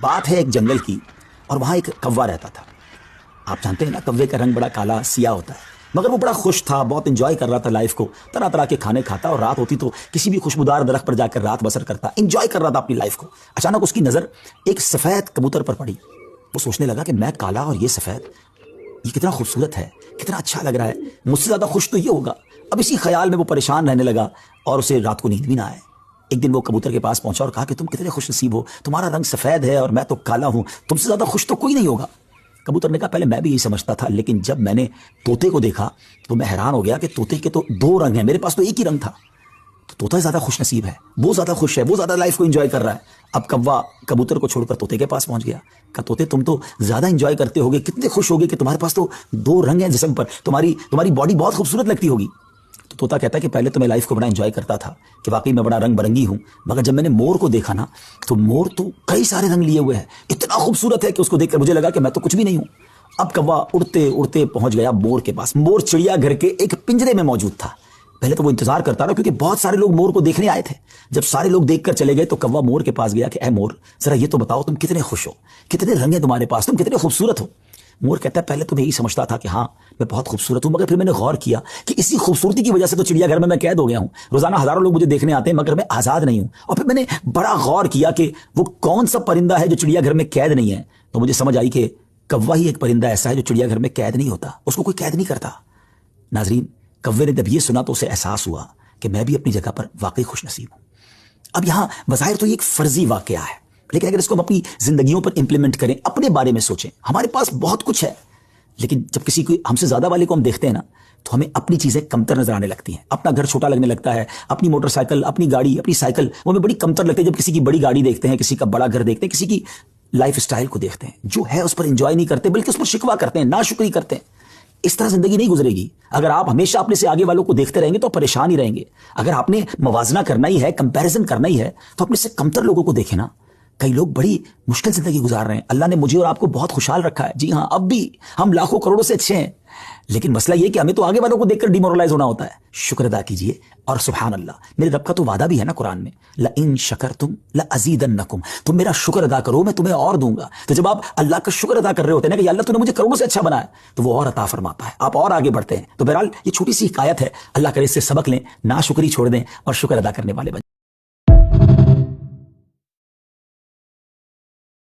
بات ہے ایک جنگل کی اور وہاں ایک کوا رہتا تھا. آپ جانتے ہیں نا کوے کا رنگ بڑا کالا سیاہ ہوتا ہے، مگر وہ بڑا خوش تھا، بہت انجوائے کر رہا تھا لائف کو، طرح طرح کے کھانے کھاتا اور رات ہوتی تو کسی بھی خوشبودار درخت پر جا کر رات بسر کرتا، انجوائے کر رہا تھا اپنی لائف کو. اچانک اس کی نظر ایک سفید کبوتر پر پڑی. وہ سوچنے لگا کہ میں کالا اور یہ سفید، یہ کتنا خوبصورت ہے، کتنا اچھا لگ رہا ہے، مجھ سے زیادہ خوش تو یہ ہوگا. اب اسی خیال میں وہ پریشان رہنے لگا اور اسے رات کو نیند بھی نہ آئے. ایک دن وہ کبوتر کے پاس پہنچا اور کہا کہ تم کتنے خوش نصیب ہو، تمہارا رنگ سفید ہے اور میں تو کالا ہوں، تم سے زیادہ خوش تو کوئی نہیں ہوگا. کبوتر نے کہا پہلے میں بھی یہی سمجھتا تھا، لیکن جب میں نے طوطے کو دیکھا تو میں حیران ہو گیا کہ طوطے کے تو دو رنگ ہیں، میرے پاس تو ایک ہی رنگ تھا. تو طوطا زیادہ خوش نصیب ہے، وہ زیادہ خوش ہے، وہ زیادہ لائف کو انجوائے کر رہا ہے. اب کوا کبوتر کو چھوڑ کر طوطے کے پاس پہنچ گیا. کہا طوطے تم تو زیادہ انجوائے کرتے ہوگے، کتنے خوش ہوگے کہ تمہارے پاس تو دو رنگ ہیں جسم پر، تمہاری باڈی بہت خوبصورت لگتی ہوگی. تو طوطا کہتا ہے کہ پہلے تو میں لائف کو بڑا انجوائے کرتا تھا کہ واقعی میں بڑا رنگ برنگی ہوں، مگر جب میں نے مور کو دیکھا نا تو مور تو کئی سارے رنگ لیے ہوئے ہے، اتنا خوبصورت ہے کہ اس کو دیکھ کر مجھے لگا کہ میں تو کچھ بھی نہیں ہوں. اب کوا اڑتے اڑتے پہنچ گیا مور کے پاس. مور چڑیا گھر کے ایک پنجرے میں موجود تھا. پہلے تو وہ انتظار کرتا رہا کیونکہ بہت سارے لوگ مور کو دیکھنے آئے تھے. جب سارے لوگ دیکھ کر چلے گئے تو کوا مور کے پاس گیا کہ اے مور ذرا یہ تو بتاؤ تم کتنے خوش ہو، کتنے رنگ ہیں تمہارے پاس، تم کتنے خوبصورت ہو. مور کہتا ہے پہلے تو میں یہی سمجھتا تھا کہ ہاں میں بہت خوبصورت ہوں، مگر پھر میں نے غور کیا کہ اسی خوبصورتی کی وجہ سے تو چڑیا گھر میں قید ہو گیا ہوں. روزانہ ہزاروں لوگ مجھے دیکھنے آتے ہیں مگر میں آزاد نہیں ہوں. اور پھر میں نے بڑا غور کیا کہ وہ کون سا پرندہ ہے جو چڑیا گھر میں قید نہیں ہے. تو مجھے سمجھ آئی کہ کوا ہی ایک پرندہ ایسا ہے جو چڑیا گھر میں قید نہیں ہوتا، اس کو کوئی قید نہیں کرتا. ناظرین، کوے نے جب یہ سنا تو اسے احساس ہوا کہ میں بھی اپنی جگہ پر واقعی خوش نصیب ہوں. اب یہاں بظاہر تو یہ ایک فرضی واقعہ ہے، لیکن اگر اس کو ہم اپنی زندگیوں پر امپلیمنٹ کریں، اپنے بارے میں سوچیں، ہمارے پاس بہت کچھ ہے، لیکن جب کسی کو ہم سے زیادہ والے کو ہم دیکھتے ہیں نا تو ہمیں اپنی چیزیں کمتر نظر آنے لگتی ہیں. اپنا گھر چھوٹا لگنے لگتا ہے، اپنی موٹر سائیکل، اپنی گاڑی، اپنی سائیکل وہ ہمیں بڑی کمتر لگتی ہے جب کسی کی بڑی گاڑی دیکھتے ہیں، کسی کا بڑا گھر دیکھتے ہیں، کسی کی لائف اسٹائل کو دیکھتے ہیں. جو ہے اس پر انجوائے نہیں کرتے بلکہ اس پر شکوہ کرتے ہیں، ناشکری کرتے ہیں. اس طرح زندگی نہیں گزرے گی. اگر آپ ہمیشہ اپنے سے آگے والوں کو دیکھتے رہیں گے تو پریشان ہی رہیں گے. اگر آپ نے موازنہ کرنا ہی ہے، کمپیریزن کرنا ہی ہے، تو اپنے سے کمتر لوگوں کو دیکھیں نا. کئی لوگ بڑی مشکل زندگی گزار رہے ہیں. اللہ نے مجھے اور آپ کو بہت خوشحال رکھا ہے. جی ہاں، اب بھی ہم لاکھوں کروڑوں سے اچھے ہیں، لیکن مسئلہ یہ کہ ہمیں تو آگے والوں کو دیکھ کر ڈیمورلائز ہونا ہوتا ہے. شکر ادا کیجئے. اور سبحان اللہ، میرے رب کا تو وعدہ بھی ہے نا قرآن میں، لَإِن شَكَرْتُمْ لَأَزِيدَنَّكُمْ، تم میرا شکر ادا کرو میں تمہیں اور دوں گا. تو جب آپ اللہ کا شکر ادا کر رہے ہوتے ہیں نا کہ یا اللہ تو نے مجھے کروڑوں سے اچھا بنایا، تو وہ اور عطا فرماتا ہے، آپ اور آگے بڑھتے ہیں. تو بہرحال یہ چھوٹی سی حکایت ہے، اللہ کرے اس سے سبق لیں، ناشکری چھوڑ دیں اور شکر ادا کرنے والے بن